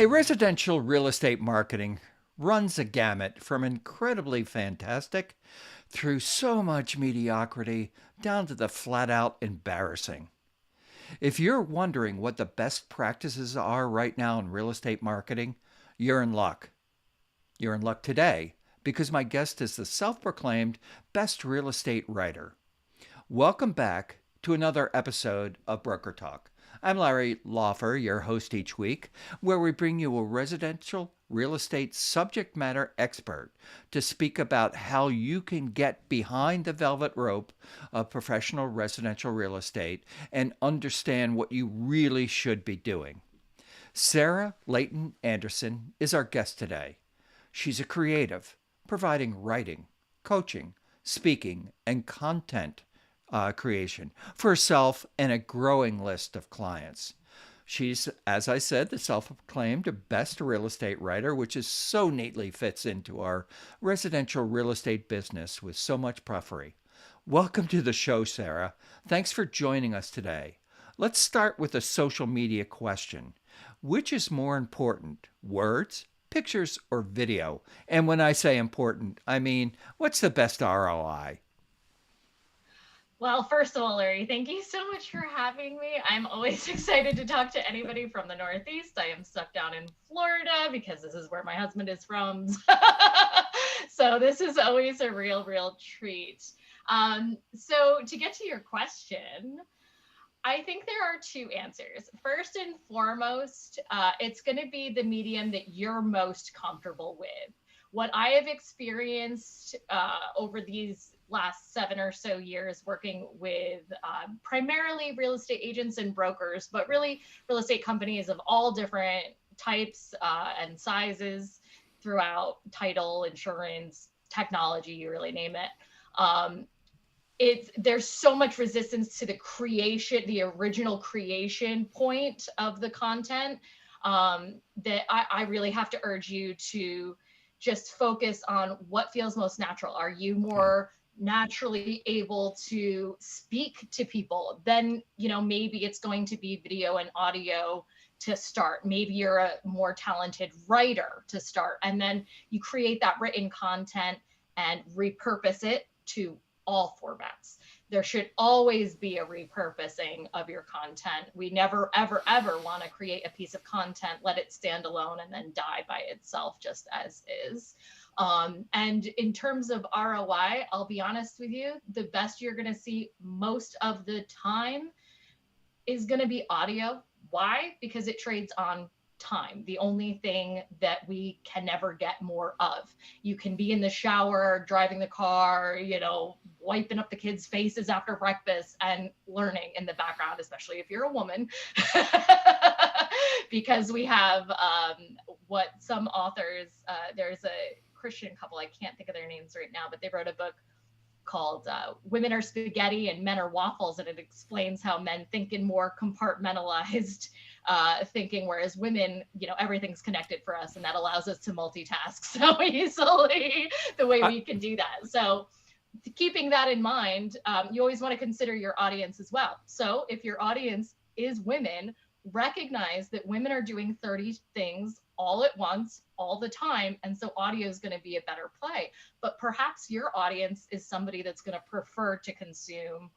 Hey, residential real estate marketing runs a gamut from incredibly fantastic through so much mediocrity down to the flat out embarrassing. If you're wondering what the best practices are right now in real estate marketing, you're in luck. You're in luck today because my guest is the self proclaimed best real estate writer. Welcome back to another episode of Broker Talk. I'm Larry Lawfer, your host each week, where we bring you a residential real estate subject matter expert to speak about how you can get behind the velvet rope of professional residential real estate and understand what you really should be doing. Sarah Layton Anderson is our guest today. She's a creative, providing writing, coaching, speaking, and content creation for herself and a growing list of clients. She's, as I said, the self proclaimed best real estate writer, which is so neatly fits into our residential real estate business with so much puffery. Welcome to the show, Sarah. Thanks for joining us today. Let's start with a social media question. Which is more important, words, pictures, or video? And when I say important, I mean, what's the best ROI? Well, first of all, Larry, thank you so much for having me. I'm always excited to talk to anybody from the Northeast. I am stuck down in Florida because this is where my husband is from. So this is always a real treat. So to get to your question, I think there are two answers. First and foremost, it's going to be the medium that you're most comfortable with. What I have experienced over these last 7 or so years working with primarily real estate agents and brokers, but really real estate companies of all different types and sizes throughout title, insurance, technology, you really name it. There's so much resistance to the original creation point of the content that I really have to urge you to just focus on what feels most natural. Are you more naturally able to speak to people? Then, maybe it's going to be video and audio to start. Maybe you're a more talented writer to start. And then you create that written content and repurpose it to all formats. There should always be a repurposing of your content. We never, ever want to create a piece of content, let it stand alone, and then die by itself just as is. And in terms of ROI, I'll be honest with you, the best you're going to see most of the time is going to be audio. Why? Because it trades on time. The only thing that we can never get more of. You can be in the shower, driving the car, wiping up the kids' faces after breakfast and learning in the background, especially if you're a woman, because we have what some authors, there's a Christian couple, I can't think of their names right now, but they wrote a book called Women Are Spaghetti and Men Are Waffles, and it explains how men think in more compartmentalized thinking, whereas women, everything's connected for us, and that allows us to multitask so easily the way we can do that. So keeping that in mind, you always want to consider your audience as well. So if your audience is women, recognize that women are doing 30 things all at once, all the time. And so audio is going to be a better play. But perhaps your audience is somebody that's going to prefer to consume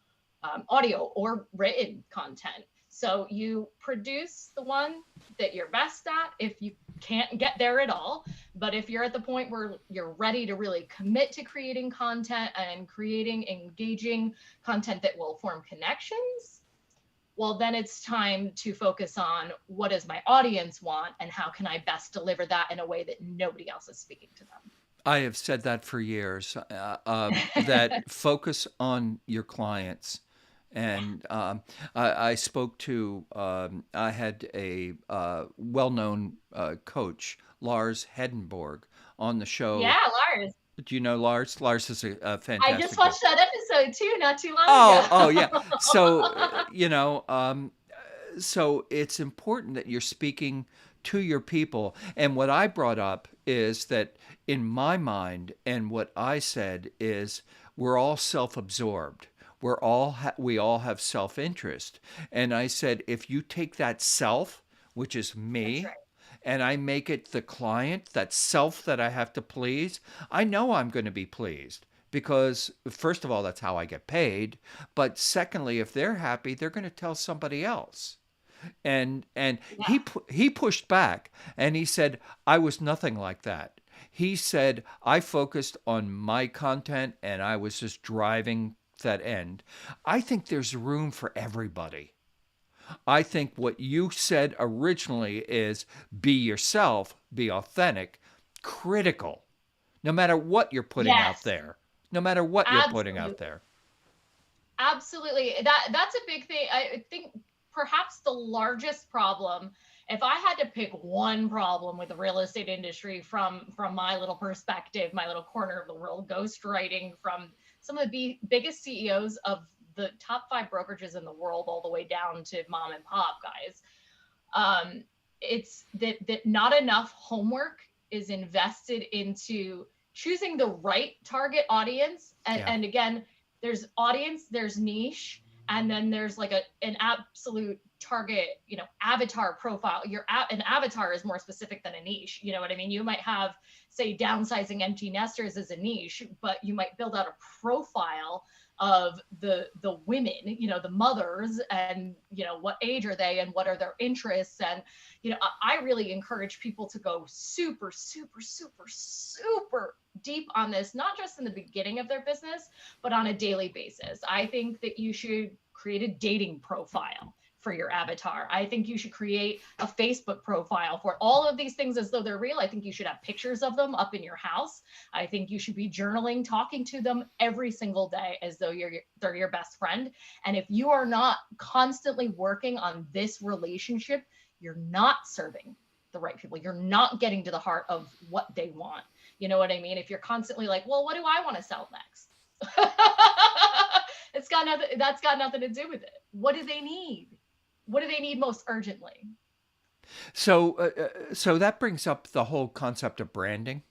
audio or written content. So you produce the one that you're best at if you can't get there at all. But if you're at the point where you're ready to really commit to creating content and creating engaging content that will form connections, well, then it's time to focus on what does my audience want and how can I best deliver that in a way that nobody else is speaking to I have said that for years, that them. focus on your clients. And I spoke to, I had a well known coach, Lars Hedenborg, on the show. Yeah, Lars. Do you know Lars? Lars is a I just fantastic coach. watched that episode too, not too long Oh, yeah. So, ago. so it's important that you're speaking to your people. And what I brought up is that in my mind, and what I said is, we're all self-absorbed. We all have self-interest. And I said, if you take that self, which is That's me, right. and I make it the client, that self that I have to please, I know I'm going to be pleased because, first of all, that's how I get paid. But secondly, if they're happy, they're going to tell somebody else. And Yeah. he pushed back and he said, I was nothing like that. He said, I focused on my content and I was just driving that end. I think there's room for everybody. I think what you said originally is be yourself, be authentic, critical, no matter what you're putting out Yes, there. No matter what you're putting out absolutely. there. Absolutely. That's a big thing. I think perhaps the largest problem, if I had to pick one problem with the real estate industry from my little perspective, my little corner of the world, ghostwriting from some of the biggest CEOs of the top 5 brokerages in the world, all the way down to mom and pop guys, um, it's that not enough homework is invested into choosing the right target audience. and, Yeah. and again, there's audience, there's niche, and then there's like an absolute target, avatar profile. An avatar is more specific than a niche. You know what I mean? You might have, say, downsizing empty nesters as a niche, but you might build out a profile of the women, the mothers, and what age are they and what are their interests. And I really encourage people to go super, super, super, super deep on this, not just in the beginning of their business, but on a daily basis. I think that you should create a dating profile for your avatar. I think you should create a Facebook profile for all of these things as though they're real. I think you should have pictures of them up in your house. I think you should be journaling, talking to them every single day as though they're your best friend. And if you are not constantly working on this relationship, you're not serving the right people. You're not getting to the heart of what they want. You know what I mean? If you're constantly like, well, what do I want to sell next? That's got nothing to do with it. What do they need? What do they need most urgently? So that brings up the whole concept of branding,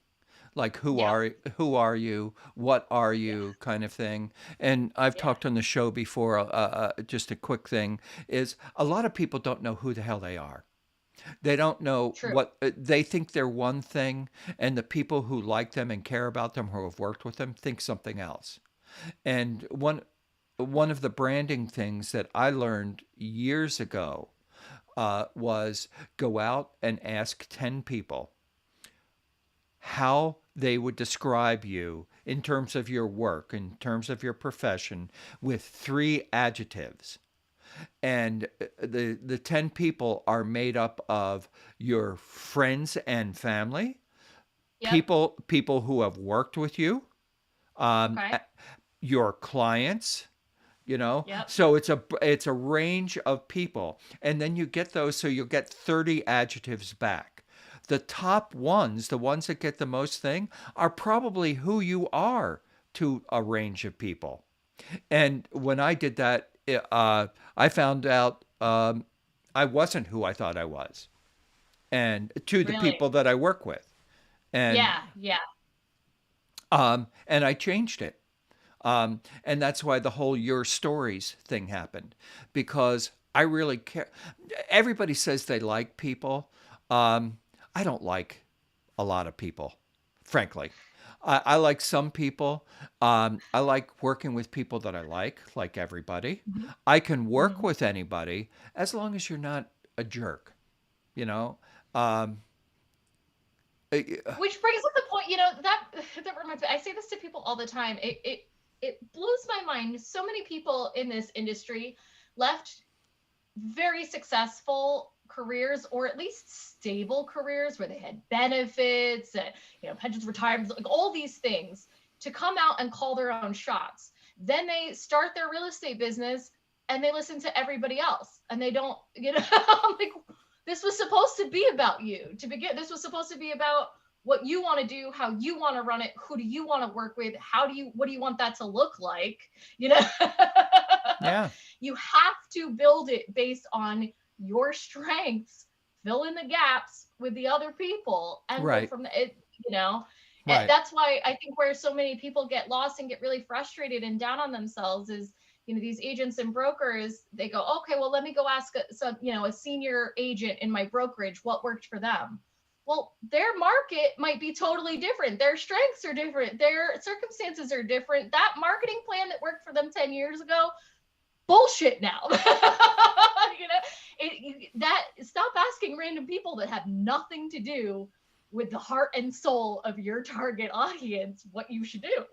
like Yeah. who are you, what are Yeah. you, kind of thing. And I've Yeah. talked on the show before. Just a quick thing is a lot of people don't know who the hell they are. They don't know True. what they think they're one thing, and the people who like them and care about them, who have worked with them, think something else. And one of the branding things that I learned years ago was go out and ask 10 people how they would describe you in terms of your work, in terms of your profession, with 3 adjectives. And the 10 people are made up of your friends and family, Yep. people who have worked with you, um, Okay. your clients, Yep. so it's a range of people, and then you get those, so you'll get 30 adjectives back. The top ones, the ones that get the most thing, are probably who you are to a range of people. And when I did that, I found out I wasn't who I thought I was, and to the Really. people that I work with, and Yeah. Yeah. and I changed it. And that's why the whole your stories thing happened, because I really care. Everybody says they like people. I don't like a lot of people, frankly. I like some people. I like working with people that I like everybody. Mhm. I can work Mhm. with anybody as long as you're not a jerk, you know? Um, uh, Which brings up the point, that reminds me. I say this to people all the time. It blows my mind. So many people in this industry left very successful careers, or at least stable careers, where they had benefits and pensions, retirements, like all these things, to come out and call their own shots. Then they start their real estate business and they listen to everybody else, and they don't, like, this was supposed to be about you to begin. This was supposed to be about what you want to do, how you want to run it, who do you want to work with, what do you want that to look like, you know yeah, you have to build it based on your strengths, fill in the gaps with the other people, and go right, from it. You know, right. that's why I think where so many people get lost and get really frustrated and down on themselves is these agents and brokers, they go, okay, well, let me go ask a senior agent in my brokerage what worked for them. Well, their market might be totally different. Their strengths are different. Their circumstances are different. That marketing plan that worked for them 10 years ago, bullshit now. Stop asking random people that have nothing to do with the heart and soul of your target audience what you should do.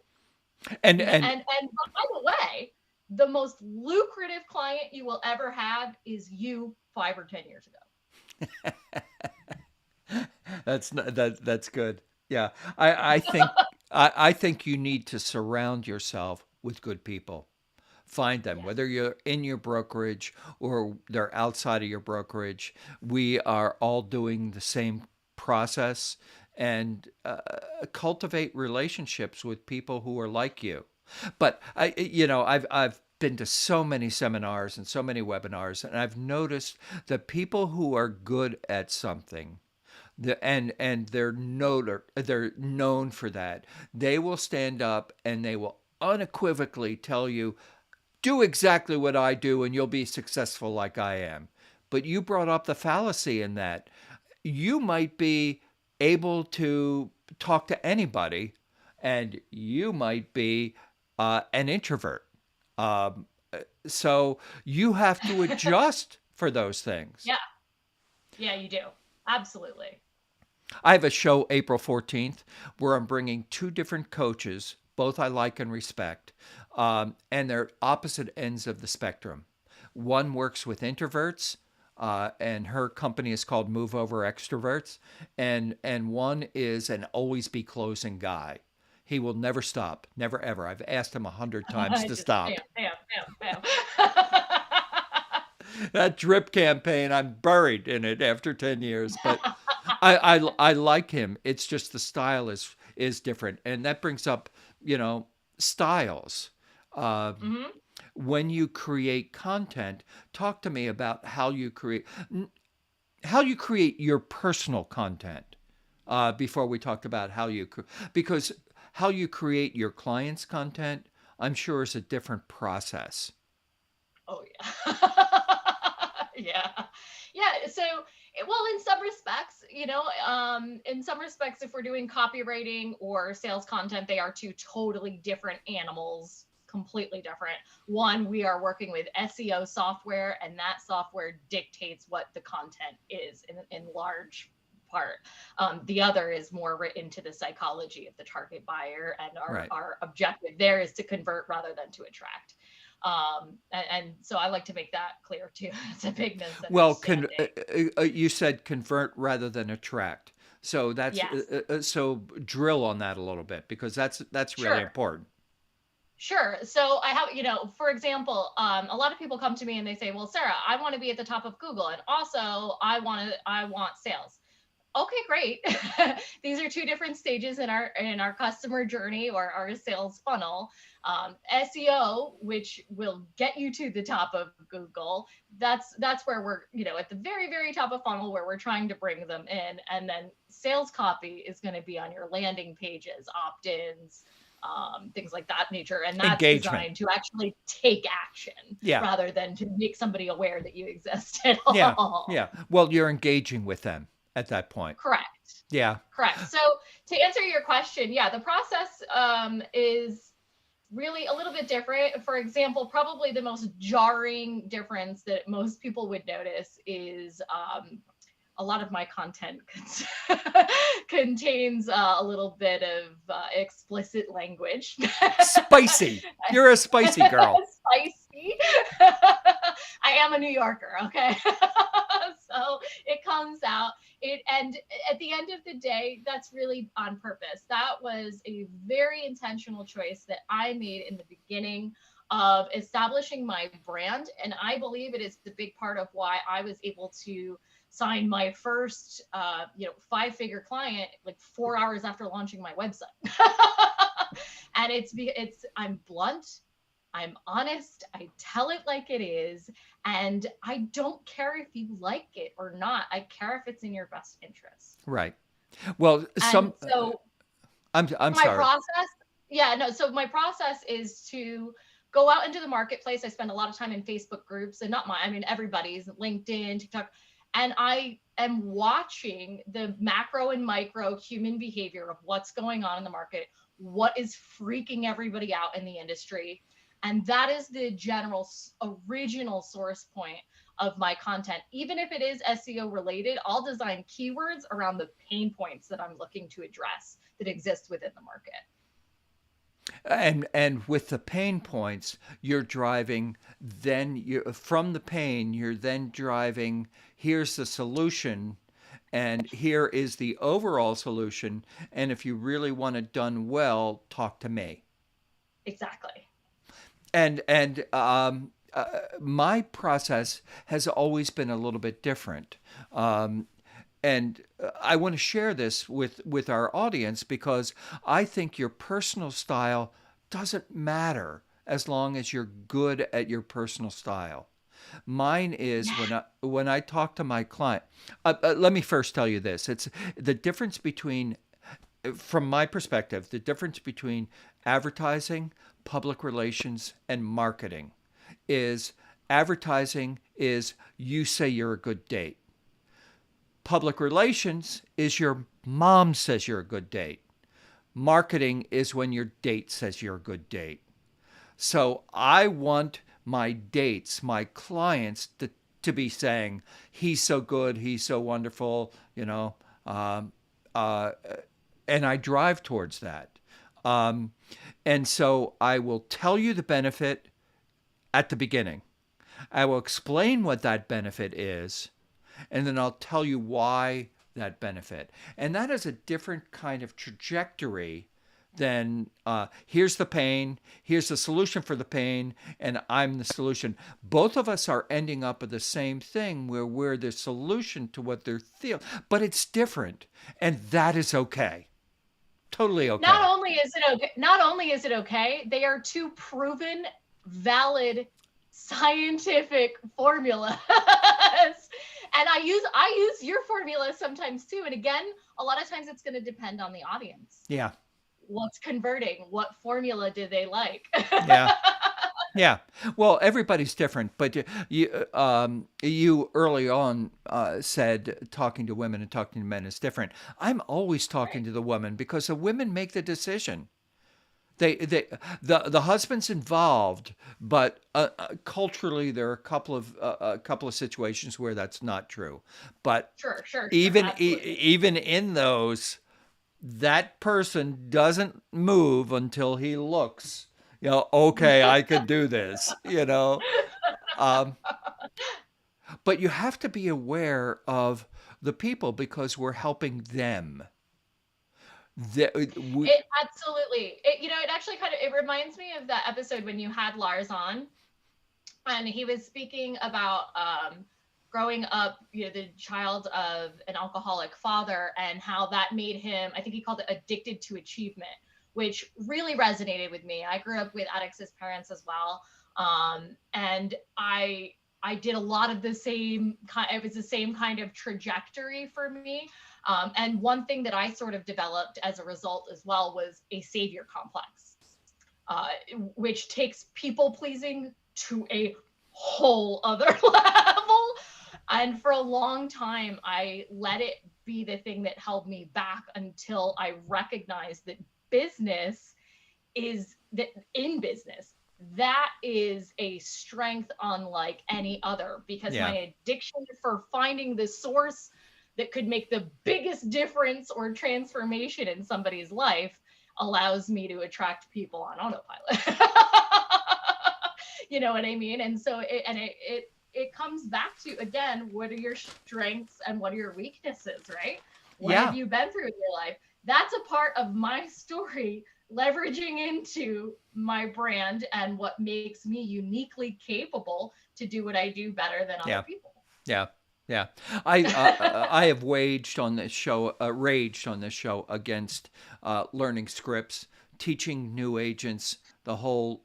And By the way, the most lucrative client you will ever have is you 5 or 10 years ago. that's good. Yeah. I think I think you need to surround yourself with good people. Find them, Yes. whether you're in your brokerage or they're outside of your brokerage. We are all doing the same process, and cultivate relationships with people who are like you. But I've been to so many seminars and so many webinars, and I've noticed that people who are good at something, and they're known for that, they will stand up and they will unequivocally tell you, do exactly what I do and you'll be successful like I am. But you brought up the fallacy in that. You might be able to talk to anybody, and you might be an introvert. Um, so you have to adjust for those things. Yeah. Yeah, you do. Absolutely. I have a show April 14th where I'm bringing two different coaches, both I like and respect, and they're opposite ends of the spectrum. One works with introverts, and her company is called Move Over Extroverts, and one is an always be closing guy. He will never stop, never ever. I've asked him 100 times to Just bam, stop. bam, bam, bam. That drip campaign, I'm buried in it after 10 years, but I like him. It's just the style is different, and that brings up, styles. Um, Hmm. when you create content, talk to me about how you create your personal content. Before we talk about because how you create your clients' content, I'm sure is a different process. Oh yeah. Yeah. Yeah. So, well, in some respects, if we're doing copywriting or sales content, they are two totally different animals, completely different. One, we are working with SEO software, and that software dictates what the content is in large part. The other is more written to the psychology of the target buyer, and our, Right. our objective there is to convert rather than to attract. And so I like to make that clear too. It's a big Well, misunderstanding. you said convert rather than attract. So Yes, so drill on that a little bit, because that's really sure. important. Sure. So I have, for example, a lot of people come to me and they say, well, Sarah, I want to be at the top of Google. And also I want sales. Okay, great. These are two different stages in our customer journey or our sales funnel. SEO, which will get you to the top of Google, that's where we're at the very very top of funnel where we're trying to bring them in, and then sales copy is going to be on your landing pages, opt-ins, things like that nature, and that's Engagement. designed to actually take action Yeah. rather than to make somebody aware that you exist at Yeah. all. Yeah. Well, you're engaging with them at that point. Correct. Yeah. Correct. So to answer your question, yeah, the process is really a little bit different. For example, probably the most jarring difference that most people would notice is a lot of my content contains a little bit of explicit language. Spicy. You're a spicy girl. Spicy. I am a New Yorker, okay? So it comes out. And at the end of the day, that's really on purpose. That was a very intentional choice that I made in the beginning of establishing my brand. And I believe it is the big part of why I was able to sign my first 5-figure client like 4 hours after launching my website. And I'm blunt, I'm honest, I tell it like it is, and I don't care if you like it or not. I care if it's in your best interest. Right. Well, And so I'm my sorry. process, yeah, no, so my process is to go out into the marketplace. I spend a lot of time in Facebook groups, and not mine, I mean, everybody's, LinkedIn, TikTok. And I am watching the macro and micro human behavior of what's going on in the market, what is freaking everybody out in the industry. And that is the general original source point of my content. Even if it is SEO related, I'll design keywords around the pain points that I'm looking to address that exist within the market. And with the pain points, you're driving, then from the pain, you're then driving, here's the solution, and here is the overall solution. And if you really want it done well, talk to me. Exactly. And my process has always been a little bit different. And I want to share this with our audience because I think your personal style doesn't matter as long as you're good at your personal style. Mine is when I talk to my client. Let me first tell you this: it's the difference between, from my perspective, the difference between advertising, public relations, and marketing is advertising is you say you're a good date. Public relations is your mom says you're a good date. Marketing is when your date says you're a good date. So I want my dates, my clients to be saying, he's so good, he's so wonderful, and I drive towards that. And so I will tell you the benefit at the beginning. I will explain what that benefit is, and then I'll tell you why that benefit. And that is a different kind of trajectory than here's the pain, here's the solution for the pain, and I'm the solution. Both of us are ending up at the same thing where we're the solution to what they're feeling, but it's different, and that is okay. Totally okay. Not only is it okay, they are two proven, valid, scientific formulas. And I use your formula sometimes too. And again, a lot of times it's going to depend on the audience. Yeah. What's converting? What formula do they like? Yeah. Yeah. Well, everybody's different, but you early on said talking to women and talking to men is different. I'm always talking to the women because the women make the decision. The husband's involved, but culturally there are a couple of situations where that's not true. But sure, even in those, that person doesn't move until he looks. Okay, I could do this. But you have to be aware of the people because we're helping them. Absolutely. It actually it reminds me of that episode when you had Lars on, and he was speaking about growing up, the child of an alcoholic father, and how that made him, I think he called it addicted to achievement, which really resonated with me. I grew up with addicts as parents as well. And I did a lot of the same it was the same kind of trajectory for me. And one thing that I sort of developed as a result as well was a savior complex, which takes people pleasing to a whole other level. And for a long time, I let it be the thing that held me back until I recognized that in business, that is a strength unlike any other, because my addiction for finding the source that could make the biggest difference or transformation in somebody's life allows me to attract people on autopilot. You know what I mean? And so it comes back to, again, what are your strengths and what are your weaknesses, right? What have you been through in your life? That's a part of my story, leveraging into my brand and what makes me uniquely capable to do what I do better than other people. Yeah. Yeah. I have raged on this show against learning scripts, teaching new agents the whole,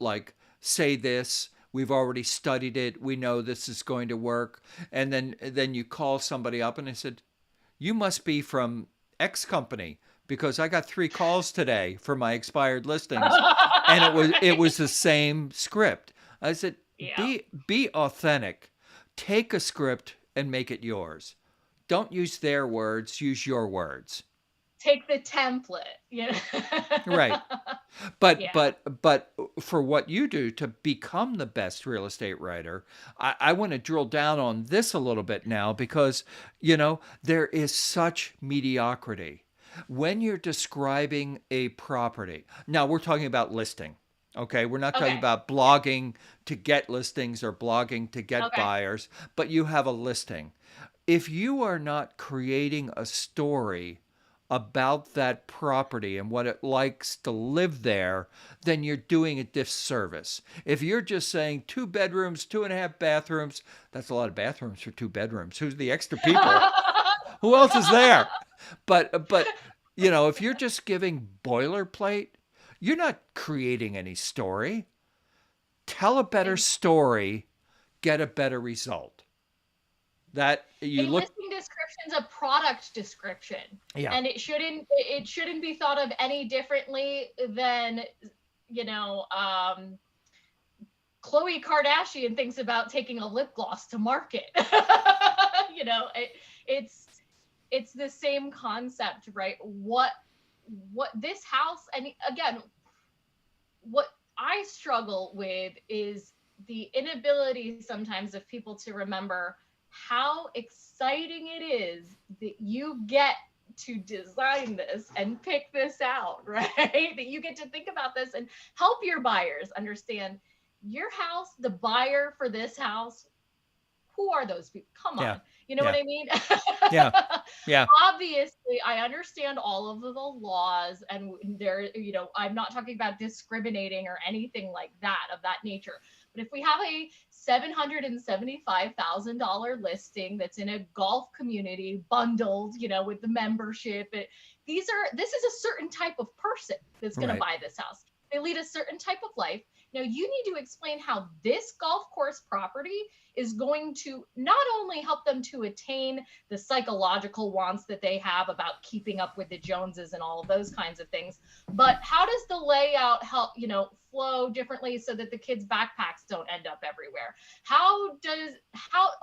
say this, we've already studied it, we know this is going to work. And then you call somebody up and I said, you must be from X company. because I got 3 calls today for my expired listings, and it was the same script. I said, Yeah. be authentic. Take a script and make it yours. Don't use their words, use your words. Take the template. Right. But Yeah. but but for what you do to become the best real estate writer, I want to drill down on this a little bit now, because there is such mediocrity when you're describing a property. Now we're talking about listing. Okay, we're not talking Okay. about blogging to get listings or blogging to get Okay. buyers, but you have a listing. If you are not creating a story about that property and what it likes to live there, then you're doing a disservice. If you're just saying 2 bedrooms, 2.5 bathrooms, that's a lot of bathrooms for 2 bedrooms. Who's the extra people? Who else is there? But if you're just giving boilerplate, you're not creating any story. Tell a better story, get a better result. That you A look, listing description is a product description, yeah, and it shouldn't be thought of any differently than you know um Khloe Kardashian thinks about taking a lip gloss to market. It's it's the same concept, right? What this house, and again, what I struggle with is the inability sometimes of people to remember how exciting it is that you get to design this and pick this out, right? That you get to think about this and help your buyers understand your house, the buyer for this house. Who are those people? Come yeah, on. You know what yeah, I mean? yeah, yeah, Obviously, I understand all of the laws, and I'm not talking about discriminating or anything like that of that nature. But if we have a $775,000 listing that's in a golf community bundled, with the membership, this is a certain type of person that's going to right, buy this house. They lead a certain type of life. Now, you need to explain how this golf course property is going to not only help them to attain the psychological wants that they have about keeping up with the Joneses and all of those kinds of things, but how does the layout help, flow differently so that the kids' backpacks don't end up everywhere?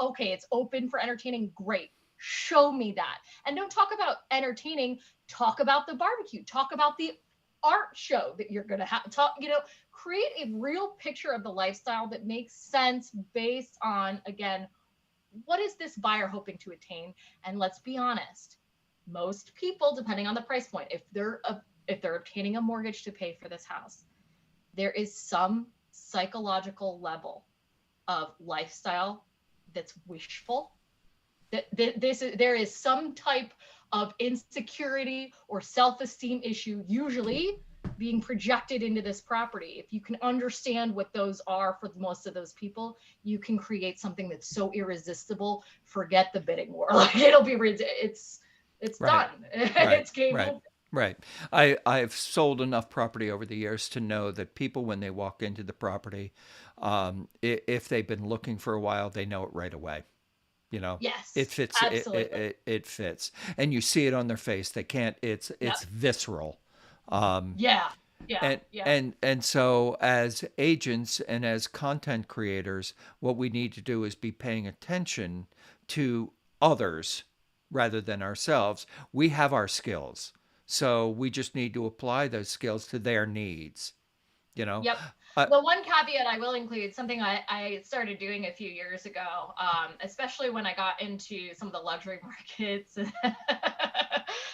Okay, it's open for entertaining. Great. Show me that. And don't talk about entertaining. Talk about the barbecue. Talk about the art show that you're going to have. Create a real picture of the lifestyle that makes sense based on, again, what is this buyer hoping to attain? And let's be honest, most people, depending on the price point, if they're obtaining a mortgage to pay for this house, there is some psychological level of lifestyle that's wishful. There is some type of insecurity or self-esteem issue usually being projected into this property. If you can understand what those are for most of those people, you can create something that's so irresistible. Forget the bidding war. Like, it'll be it's right, done. right, It's game right, over. right. I've sold enough property over the years to know that people, when they walk into the property, if they've been looking for a while, they know it right away. It Yes, fits. It, it, absolutely. it, it fits, and you see it on their face. They can't. It's Yep. visceral. Um, Yeah. Yeah. and Yeah. and so as agents and as content creators, what we need to do is be paying attention to others rather than ourselves. We have our skills, so we just need to apply those skills to their needs. You know, Yep. uh, The one caveat I will include, something I started doing a few years ago, especially when I got into some of the luxury markets.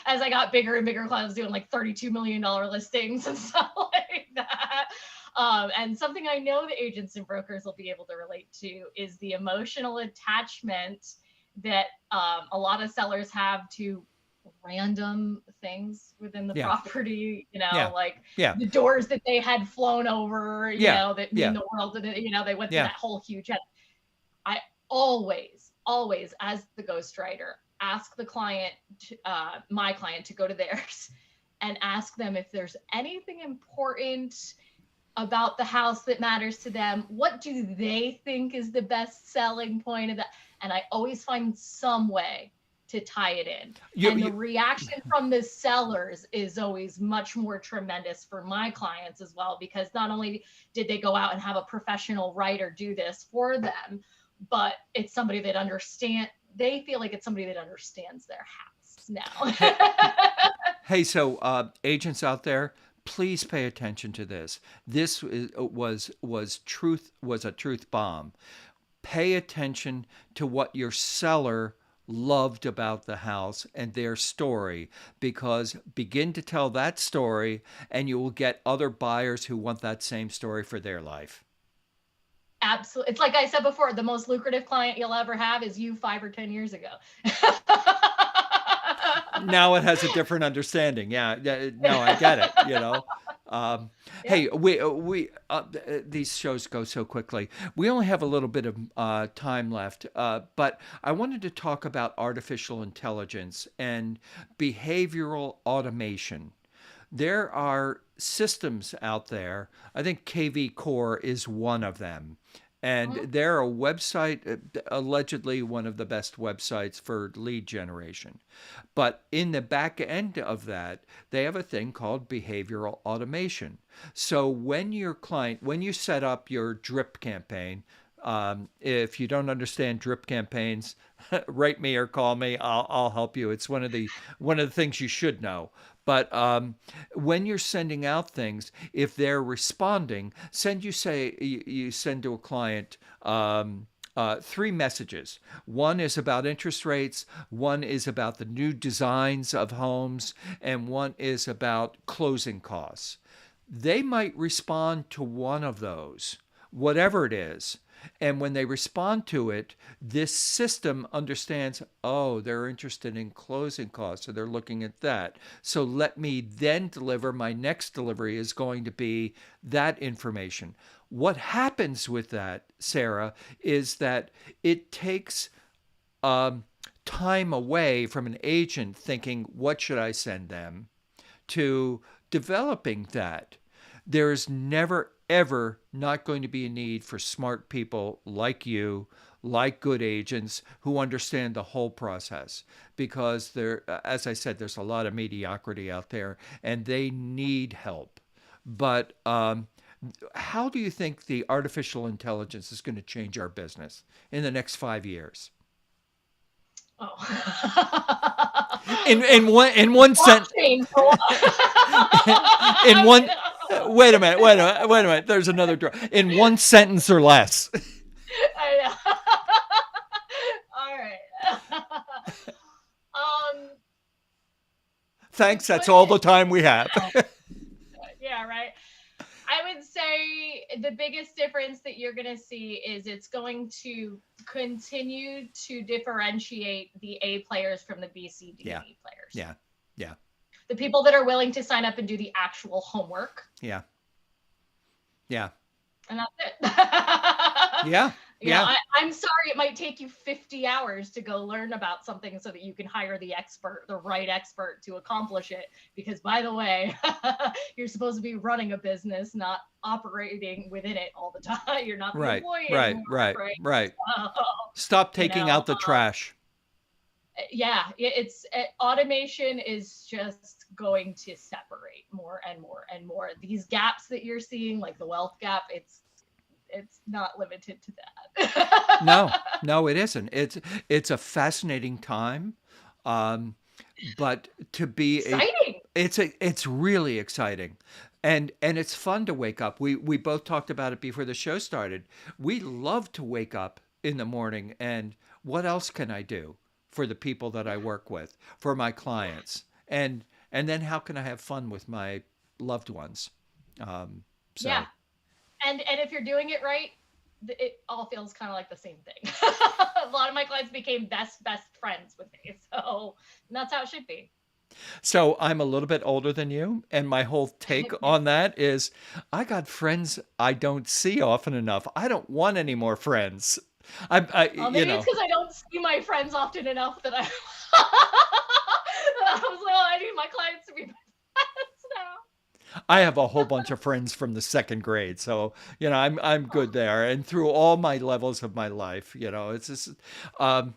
As I got bigger and bigger, I was doing like $32 million listings and stuff like that. And something I know the agents and brokers will be able to relate to is the emotional attachment that a lot of sellers have to random things within the yeah, property, yeah, like yeah, the doors that they had flown over, yeah, that mean yeah, the world, and they went through yeah, that whole huge. I always, as the ghostwriter, ask the client, my client, to go to theirs and ask them if there's anything important about the house that matters to them. What do they think is the best selling point of that? And I always find some way to tie it in. You, And the you, reaction from the sellers is always much more tremendous for my clients as well, because not only did they go out and have a professional writer do this for them, but it's somebody that they feel like it's somebody that understands their house hey, now. hey, so agents out there, please pay attention to this. This was a truth bomb. Pay attention to what your seller loved about the house and their story, because begin to tell that story and you will get other buyers who want that same story for their life. Absolutely. It's like I said before, the most lucrative client you'll ever have is you 5 or 10 years ago. Now it has a different understanding. Yeah, no, I get it. Yeah. Hey, we these shows go so quickly. We only have a little bit of time left, but I wanted to talk about artificial intelligence and behavioral automation. There are systems out there. I think KV Core is one of them. And Mhm. they're a website, allegedly one of the best websites for lead generation. But in the back end of that, they have a thing called behavioral automation. So when you set up your drip campaign, if you don't understand drip campaigns, write me or call me. I'll help you. It's one of the things you should know. But when you're sending out things, if they're responding, you send to a client 3 messages. One is about interest rates, one is about the new designs of homes, and one is about closing costs. They might respond to one of those, whatever it is. And when they respond to it, this system understands, oh, they're interested in closing costs, so they're looking at that. So let me then deliver, my next delivery is going to be that information. What happens with that, Sarah, is that it takes time away from an agent thinking, what should I send them, to developing that. There's never, ever not going to be a need for smart people like you, like good agents who understand the whole process, because as I said, there's a lot of mediocrity out there and they need help. But how do you think the artificial intelligence is going to change our business in the next 5 years? Oh. In one sentence. Blockchain. In I one. know. Wait a minute. There's another draw. In one sentence or less. I know. All right. um, Thanks. to That's put all the it, time we have. yeah, right. I would say the biggest difference that you're going to see is it's going to continue to differentiate the A players from the B, C, D, Yeah. and E players. Yeah. Yeah. The people that are willing to sign up and do the actual homework. Yeah. Yeah. And that's it. Yeah. Yeah. I'm sorry, it might take you 50 hours to go learn about something so that you can hire the right expert to accomplish it. Because by the way, you're supposed to be running a business, not operating within it all the time. You're not the Right. employee Right. anymore, Right. right? Right. So, Stop you taking know, out the trash. yeah, automation is just going to separate more and more and more. These gaps that you're seeing, like the wealth gap, it's not limited to that. No, it isn't. It's a fascinating time, um, but to be Exciting. it's really exciting, and it's fun to wake up. We both talked about it before the show started. We love to wake up in the morning and what else can I do for the people that I work with, for my clients, and then how can I have fun with my loved ones? Um, Yeah. so And if you're doing it right, it all feels kind of like the same thing. A lot of my clients became best friends with me. So that's how it should be. So I'm a little bit older than you, and my whole take on that is I got friends I don't see often enough. I don't want any more friends. Maybe it's because I don't see my friends often enough that I I was like, oh, I need my clients to be my friends now. I have a whole bunch of friends from the second grade, so I'm good there. And through all my levels of my life, it's just, um,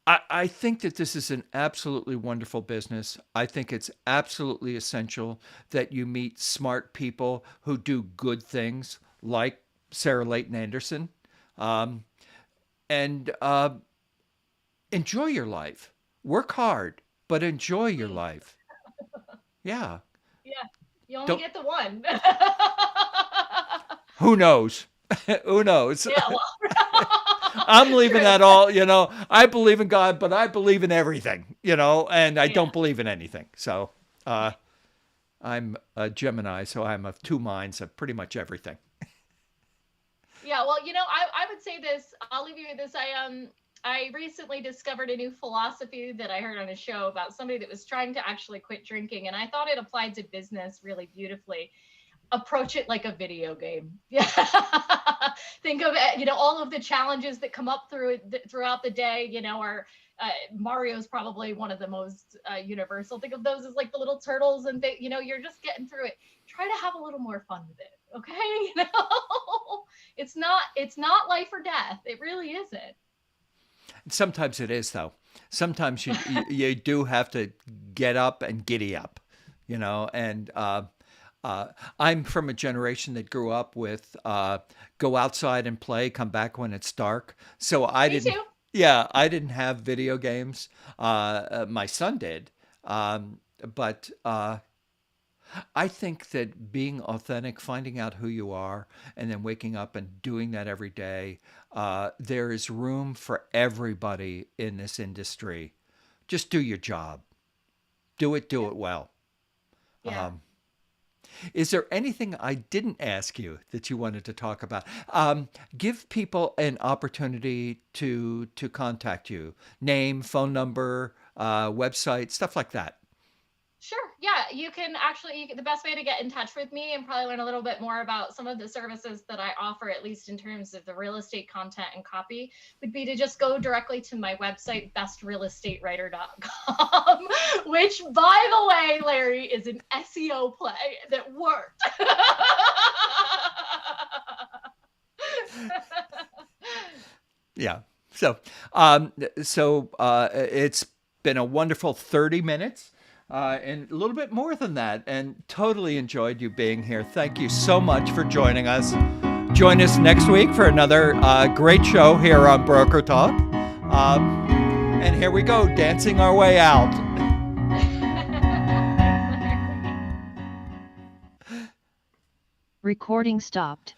I think that this is an absolutely wonderful business. I think it's absolutely essential that you meet smart people who do good things, like Sarah Layton Anderson, um, and enjoy your life. Work hard, but enjoy your Mm, life. Yeah. yeah, you only Don't. get the one. Who knows? Who knows? Yeah, well, I'm leaving true. that all. I believe in God, but I believe in everything. And I Yeah. don't believe in anything. So. I'm a Gemini, so I'm of two minds of pretty much everything. Yeah, well, I would say this. I'll leave you with this. I recently discovered a new philosophy that I heard on a show about somebody that was trying to actually quit drinking, and I thought it applied to business really beautifully. Approach it like a video game. Yeah. Think of it, all of the challenges that come up throughout the day, are Mario's probably one of the most universal. Think of those as like the little turtles, and you're just getting through it. Try to have a little more fun with it. Okay. It's not life or death. It really isn't. Sometimes it is, though. Sometimes you do have to get up and giddy up, and uh, I'm from a generation that grew up with go outside and play, come back when it's dark. So Me too. I didn't have video games. My son did. But I think that being authentic, finding out who you are, and then waking up and doing that every day, there is room for everybody in this industry. Just do your job. Do Yeah. it well. Yeah. Is there anything I didn't ask you that you wanted to talk about? Give people an opportunity to contact you. Name, phone number, website, stuff like that. Sure. Yeah, you can actually, the best way to get in touch with me and probably learn a little bit more about some of the services that I offer, at least in terms of the real estate content and copy, would be to just go directly to my website, bestrealestatewriter.com, which, by the way, Larry, is an SEO play that worked. Yeah. So, it's been a wonderful 30 minutes. And a little bit more than that, and totally enjoyed you being here. Thank you so much for joining us. Join us next week for another great show here on Broker Talk. And here we go, dancing our way out. Thanks, Larry. Recording stopped.